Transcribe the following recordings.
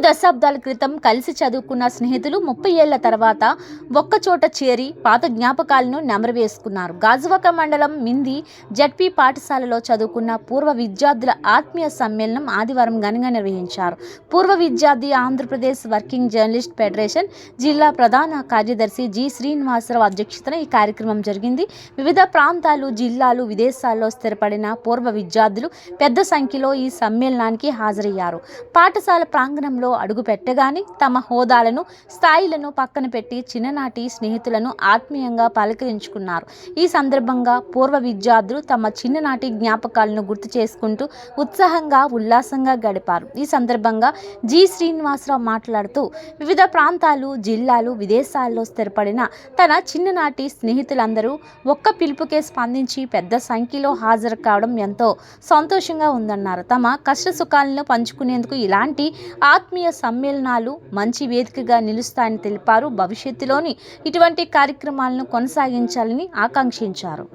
దశాబ్దాల క్రితం కలిసి చదువుకున్న స్నేహితులు 30 ఏళ్ల తర్వాత ఒక్కచోట చేరి పాత జ్ఞాపకాలను నెమరవేసుకున్నారు. గాజువాక మండలం మింది జడ్పీ పాఠశాలలో చదువుకున్న పూర్వ విద్యార్థుల ఆత్మీయ సమ్మేళనం ఆదివారం ఘనంగా నిర్వహించారు. పూర్వ విద్యార్థి ఆంధ్రప్రదేశ్ వర్కింగ్ జర్నలిస్ట్ ఫెడరేషన్ జిల్లా ప్రధాన కార్యదర్శి జి. శ్రీనివాసరావు అధ్యక్షతన ఈ కార్యక్రమం జరిగింది. వివిధ ప్రాంతాలు, జిల్లాలు, విదేశాల్లో స్థిరపడిన పూర్వ విద్యార్థులు పెద్ద సంఖ్యలో ఈ సమ్మేళనానికి హాజరయ్యారు. పాఠశాల ప్రాంగణంలో అడుగు పెట్టగానే తమ హోదాలను, స్థాయిలను పక్కన పెట్టి చిన్ననాటి స్నేహితులను ఆత్మీయంగా పలకరించుకున్నారు. ఈ సందర్భంగా పూర్వ విద్యార్థులు తమ చిన్ననాటి జ్ఞాపకాలను గుర్తు చేసుకుంటూ ఉత్సాహంగా, ఉల్లాసంగా గడిపారు. ఈ సందర్భంగా జి. శ్రీనివాసరావు మాట్లాడుతూ వివిధ ప్రాంతాలు, జిల్లాలు, విదేశాల్లో స్థిరపడిన తన చిన్ననాటి స్నేహితులందరూ ఒక్క పిలుపుకే స్పందించి పెద్ద సంఖ్యలో హాజరు కావడం ఎంతో సంతోషంగా ఉందన్నారు. తమ కష్ట సుఖాలను పంచుకునేందుకు ఇలాంటి ఆత్మీయ సమ్మేళనాలు మంచి వేదికగా నిలుస్తాయని తెలిపారు. భవిష్యత్తులోని ఇటువంటి కార్యక్రమాలను కొనసాగించాలని ఆకాంక్షించారు.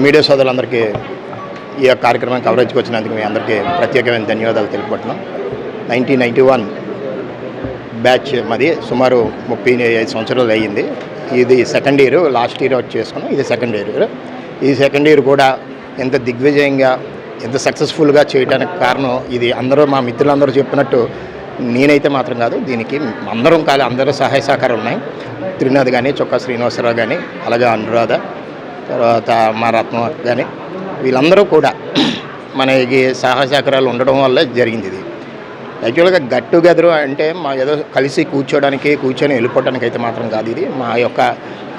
మీడియా సోదరులందరికీ ఈ యొక్క కార్యక్రమం కవరేజ్కి వచ్చినందుకు మీ అందరికీ ప్రత్యేకమైన ధన్యవాదాలు తెలుపుకుంటున్నాం. 1991 బ్యాచ్ మాది, సుమారు 35 సంవత్సరాలు అయ్యింది. ఇది సెకండ్ ఇయర్, లాస్ట్ ఇయర్ వచ్చి చేసుకున్నాం. ఇది సెకండ్ ఇయర్. ఈ సెకండ్ ఇయర్ కూడా ఎంత దిగ్విజయంగా, ఎంత సక్సెస్ఫుల్గా చేయడానికి కారణం ఇది అందరూ, మా మిత్రులందరూ చెప్పినట్టు నేనైతే మాత్రం కాదు, దీనికి అందరూ సహాయ సహకారాలు ఉన్నాయి. త్రినాథ్ కానీ, చొక్కా శ్రీనివాసరావు కానీ, అలాగే అనురాధ, తర్వాత మా రత్నం కానీ, వీళ్ళందరూ కూడా మనకి సహాయ సహకారాలు ఉండడం వల్ల జరిగింది. ఇది యాక్చువల్గా గట్ టుగెదర్ అంటే మా ఏదో కలిసి కూర్చొని వెళ్ళిపోవడానికి అయితే మాత్రం కాదు. ఇది మా యొక్క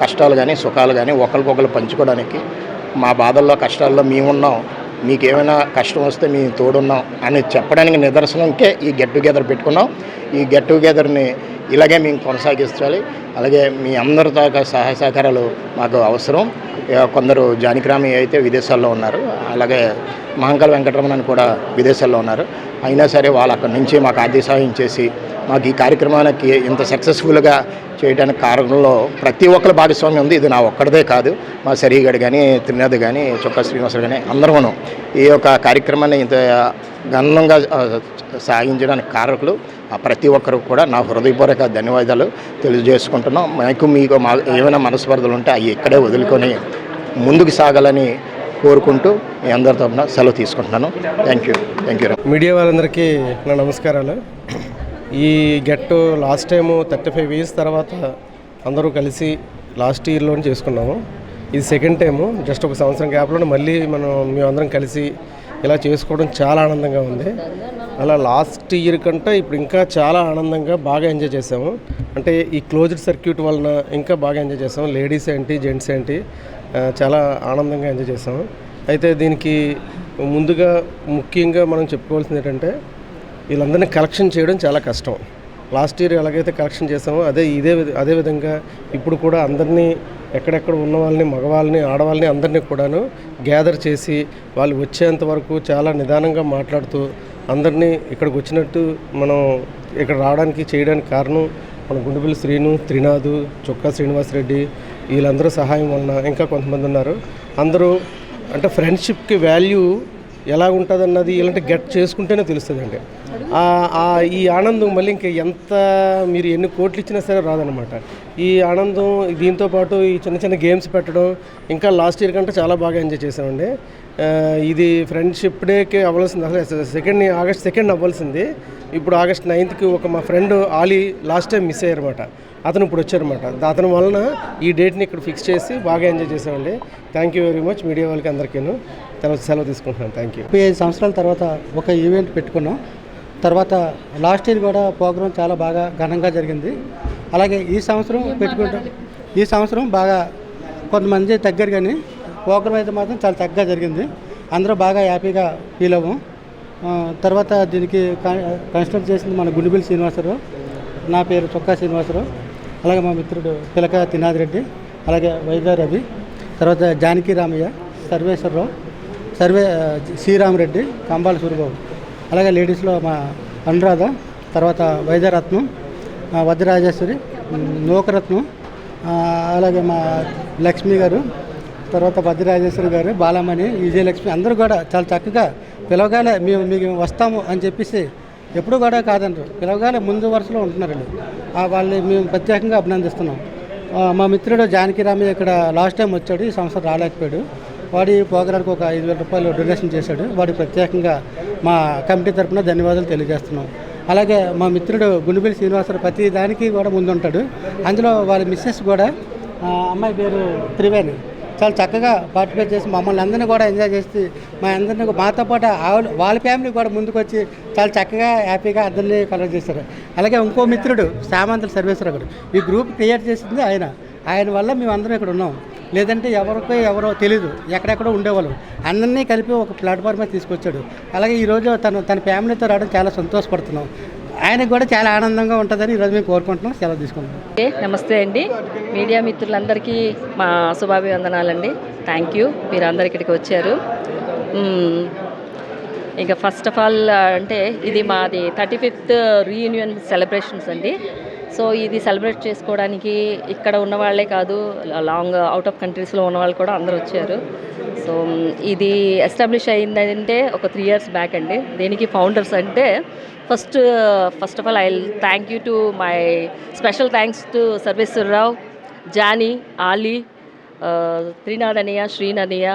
కష్టాలు కానీ, సుఖాలు కానీ ఒకరికొకరు పంచుకోవడానికి, మా బాధల్లో కష్టాల్లో మేమున్నాం, మీకేమైనా కష్టం వస్తే మేము తోడున్నాం అని చెప్పడానికి నిదర్శనంకే ఈ గెట్ టుగెదర్ పెట్టుకున్నాం. ఈ గెట్ టుగెదర్ని ఇలాగే మేము కొనసాగించాలి. అలాగే మీ అందరితో సహాయ సహకారాలు మాకు అవసరం. కొందరు జానకిరామి అయితే విదేశాల్లో ఉన్నారు, అలాగే మహంకాళ వెంకటరమణ కూడా విదేశాల్లో ఉన్నారు. అయినా సరే వాళ్ళు అక్కడి నుంచి మాకు ఆర్థిక సహాయం చేసి మాకు ఈ కార్యక్రమానికి ఇంత సక్సెస్ఫుల్గా చేయడానికి కారణంలో ప్రతి ఒక్కరి భాగస్వామ్యం ఉంది. ఇది నా ఒక్కడిదే కాదు, మా సరీగడ్ కానీ, త్రినాథ్ కానీ, చొక్కా శ్రీనివాసరావు కానీ అందరూ ఈ యొక్క కార్యక్రమాన్ని ఇంత ఘనంగా సాగించడానికి కారకులు ప్రతి ఒక్కరు కూడా నా హృదయపూర్వక ధన్యవాదాలు తెలియజేసుకుంటున్నాం. మీకు ఏమైనా మనస్పర్ధలు ఉంటే అవి ఇక్కడే వదులుకొని ముందుకు సాగాలని కోరుకుంటూ మీ అందరి తరపున సెలవు తీసుకుంటున్నాను. Thank you. మీడియా వాళ్ళందరికీ నా నమస్కారాలు. ఈ గెట్ లాస్ట్ టైము 35 ఇయర్స్ తర్వాత అందరూ కలిసి లాస్ట్ ఇయర్లోనే చేసుకున్నాము. ఇది సెకండ్ టైము, జస్ట్ ఒక సంవత్సరం గ్యాప్లో మళ్ళీ మేమందరం కలిసి ఇలా చేసుకోవడం చాలా ఆనందంగా ఉంది. అలా లాస్ట్ ఇయర్ కంటే ఇప్పుడు ఇంకా చాలా ఆనందంగా బాగా ఎంజాయ్ చేసాము. అంటే ఈ క్లోజ్డ్ సర్క్యూట్ వలన ఇంకా బాగా ఎంజాయ్ చేసాము. లేడీస్ ఏంటి, జెంట్స్ ఏంటి, చాలా ఆనందంగా ఎంజాయ్ చేసాము. అయితే దీనికి ముందుగా ముఖ్యంగా మనం చెప్పుకోవాల్సింది ఏంటంటే, వీళ్ళందరినీ కలెక్షన్ చేయడం చాలా కష్టం. లాస్ట్ ఇయర్ ఎలాగైతే కలెక్షన్ చేసామో అదే విధంగా ఇప్పుడు కూడా అందరినీ, ఎక్కడెక్కడ ఉన్న వాళ్ళని, మగవాళ్ళని, ఆడవాళ్ళని అందరినీ కూడాను గ్యాదర్ చేసి వాళ్ళు వచ్చేంత వరకు చాలా నిదానంగా మాట్లాడుతూ అందరినీ ఇక్కడికి వచ్చినట్టు మనం ఇక్కడ రావడానికి చేయడానికి కారణం మన గుండుపల్లి శ్రీను, త్రినాథ్, చొక్కా శ్రీనివాసరెడ్డి వీళ్ళందరూ సహాయం వలన ఇంకా కొంతమంది ఉన్నారు. అందరూ అంటే ఫ్రెండ్షిప్కి వాల్యూ ఎలా ఉంటుంది అన్నది ఇలాంటి గెట్ చేసుకుంటేనే తెలుస్తుంది. అంటే ఈ ఆనందం మళ్ళీ ఇంకా ఎంత మీరు ఎన్ని కోట్లు ఇచ్చినా సరే రాదనమాట. ఈ ఆనందం దీంతో పాటు ఈ చిన్న చిన్న గేమ్స్ పెట్టడం ఇంకా లాస్ట్ ఇయర్ కంటే చాలా బాగా ఎంజాయ్ చేసామండి. ఇది ఫ్రెండ్షిప్ డేకి అవ్వాల్సింది, అసలు ఆగస్ట్ 2 అవ్వాల్సింది. ఇప్పుడు ఆగస్ట్ 9కి మా friend Ali last time miss అయ్యారన్నమాట. అతను ఇప్పుడు వచ్చారన్నమాట. అతని వలన ఈ డేట్ని ఇక్కడ ఫిక్స్ చేసి బాగా ఎంజాయ్ చేసామండి. Thank you very much media వాళ్ళకి అందరికీను. తర్వాత సెలవు తీసుకుంటున్నాను. Thank you. 35 సంవత్సరాల తర్వాత ఒక ఈవెంట్ పెట్టుకున్నాం. తర్వాత లాస్ట్ ఇయర్ కూడా ప్రోగ్రాం చాలా బాగా ఘనంగా జరిగింది. అలాగే ఈ సంవత్సరం బాగా కొంతమంది తగ్గారు, కానీ ప్రోగ్రాం అయితే మాత్రం చాలా చక్కగా జరిగింది. అందరూ బాగా హ్యాపీగా ఫీల్ అవ్వం. తర్వాత దీనికి కన్స్ట్రక్ట్ చేసింది మన గుండుపల్లి శ్రీనివాసరావు, నా పేరు చొక్కా శ్రీనివాసరావు, అలాగే మా మిత్రుడు పిలక త్రినాథ్ రెడ్డి, అలాగే వైద్య రవి, తర్వాత జానకి రామయ్య, సర్వేశ్వరరావు, శ్రీరామరెడ్డి, కంబాల సూరిబాబు, అలాగే లేడీస్లో మా అనురాధ, తర్వాత వైద్యరత్నం, వద్యరాజేశ్వరి, నూకరత్నం, అలాగే మా లక్ష్మి గారు, తర్వాత వద్యరాజేశ్వరి గారు, బాలమణి, విజయలక్ష్మి అందరూ కూడా చాలా చక్కగా పిలవగానే మీకు వస్తాము అని చెప్పేసి ఎప్పుడు కూడా కాదనరు, పిలవగానే ముందు వరుసలో ఉంటున్నారండి. వాళ్ళని మేము ప్రత్యేకంగా అభినందిస్తున్నాం. మా మిత్రుడు జానకి రామయ్య ఇక్కడ లాస్ట్ టైం వచ్చాడు, ఈ సంవత్సరం రాలేకపోయాడు. వాడి ప్రోగ్రాంకి ఒక 5,000 రూపాయలు డొనేషన్ చేశాడు. వాడికి ప్రత్యేకంగా మా కమిటీ తరఫున ధన్యవాదాలు తెలియజేస్తున్నాం. అలాగే మా మిత్రుడు గుండుపల్లి శ్రీనివాసరావు ప్రతి దానికి కూడా ముందుంటాడు. అందులో వాళ్ళ మిస్సెస్ కూడా, అమ్మాయి పేరు త్రివేణి, చాలా చక్కగా పార్టిసిపేట్ చేసి మమ్మల్ని అందరినీ కూడా ఎంజాయ్ చేసి మాతో పాటు వాళ్ళ ఫ్యామిలీ కూడా ముందుకు వచ్చి చాలా చక్కగా హ్యాపీగా అందరినీ కలెక్ట్ చేశారు. అలాగే ఇంకో మిత్రుడు సామంతుల సర్వేశ్వరరావు గారు, ఈ గ్రూప్ క్రియేట్ చేసింది ఆయన వల్ల మేము అందరం ఇక్కడ ఉన్నాం. లేదంటే ఎవరో తెలీదు, ఎక్కడెక్కడో ఉండేవాళ్ళు, అందరినీ కలిపి ఒక ప్లాట్ఫామ్ మీద తీసుకొచ్చాడు. అలాగే ఈరోజు తన ఫ్యామిలీతో రావడం చాలా సంతోషపడుతున్నాం. ఆయనకు కూడా చాలా ఆనందంగా ఉంటుందని ఈరోజు మేము కోరుకుంటున్నాం. సెలవు తీసుకుంటున్నాం. నమస్తే అండి, మీడియా మిత్రులందరికీ మా శుభాభివందనాలండి. థ్యాంక్ యూ, మీరు అందరు ఇక్కడికి వచ్చారు. ఇక ఫస్ట్ ఆఫ్ ఆల్ అంటే ఇది మాది 35th రీయూనియన్ సెలబ్రేషన్స్ అండి. సో ఇది సెలబ్రేట్ చేసుకోవడానికి ఇక్కడ ఉన్న వాళ్ళే కాదు, లాంగ్ అవుట్ ఆఫ్ కంట్రీస్లో ఉన్న వాళ్ళు కూడా అందరూ వచ్చారు. సో ఇది ఎస్టాబ్లిష్ అయిందంటే ఒక 3 years బ్యాక్ అండి. దేనికి ఫౌండర్స్ అంటే first of all I thank you to my special thanks to Sarveswararao, Johnny, Ali, Trinath అనియ, శ్రీన్ అనియ,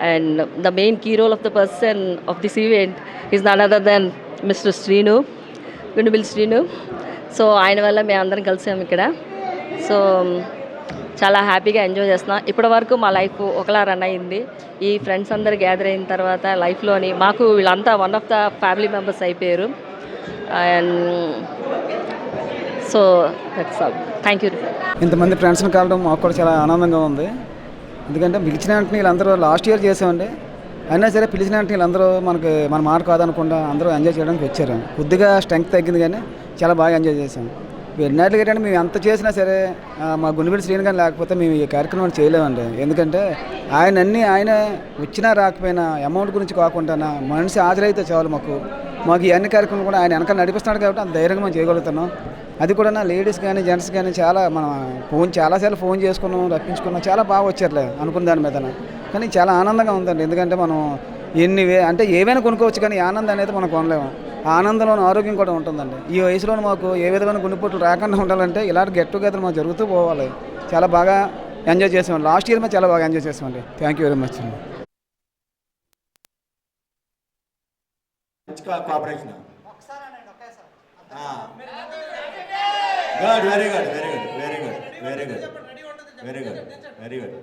and the main key role of the person of this event is none other than Mr. Srinu, Gundubil Srinu. So ఆయన వల్ల మేము అందరం కలిసాము ఇక్కడ. So చాలా హ్యాపీగా ఎంజాయ్ చేస్తున్నాం. ఇప్పటి వరకు మా లైఫ్ ఒకలా రన్ అయింది. ఈ ఫ్రెండ్స్ అందరు గ్యాదర్ అయిన తర్వాత లైఫ్లోని మాకు వీళ్ళంతా one of the family members అయిపోయారు. And so that's all. Thank you. ఇంతమంది ఫ్రెండ్స్ని కలవడం మాకు కూడా చాలా ఆనందంగా ఉంది. ఎందుకంటే పిలిచిన వెంటనే వీళ్ళందరూ లాస్ట్ ఇయర్ చేసామండి, అయినా సరే పిలిచిన వెంటనే వీళ్ళందరూ మన మాట కాదనకుండా అందరూ ఎంజాయ్ చేయడానికి వచ్చారు. కొద్దిగా స్ట్రెంగ్త్ తగ్గింది కానీ చాలా బాగా ఎంజాయ్ చేసాం. ఎన్నట్లు ఏంటంటే మేము ఎంత చేసినా సరే మా గుండెబిడి శ్రీని కానీ లేకపోతే మేము ఈ కార్యక్రమాన్ని చేయలేమండి. ఎందుకంటే ఆయన వచ్చినా రాకపోయినా అమౌంట్ గురించి కాకుండా మనిషి హాజరైతే చాలు మాకు ఈ అన్ని కార్యక్రమాలు కూడా ఆయన వెనకాల నడిపిస్తున్నాడు కాబట్టి అంత ధైర్యంగా మనం చేయగలుగుతున్నాం. అది కూడా లేడీస్ కానీ జెంట్స్ కానీ చాలా మనం చాలాసార్లు ఫోన్ చేసుకున్నాం, రప్పించుకున్నాం, చాలా బాగా వచ్చారులే అనుకున్న దాని మీద. కానీ చాలా ఆనందంగా ఉందండి. ఎందుకంటే మనం అంటే ఏవైనా కొనుక్కోవచ్చు కానీ ఆనందం అనేది మనం కొనలేము. ఆ ఆనందంలోని ఆరోగ్యం కూడా ఉంటుందండి. ఈ వయసులో మాకు ఏ విధమైన గుండెపోట్లు రాకుండా ఉండాలంటే ఇలాంటి గెట్ టుగెదర్ మాకు జరుగుతూ పోవాలి. చాలా బాగా ఎంజాయ్ చేసామండి. లాస్ట్ ఇయర్ మేము చాలా బాగా ఎంజాయ్ చేసామండి. Thank you very much. Cooperation. Good, very good, very good, very good, very good, very good, very good.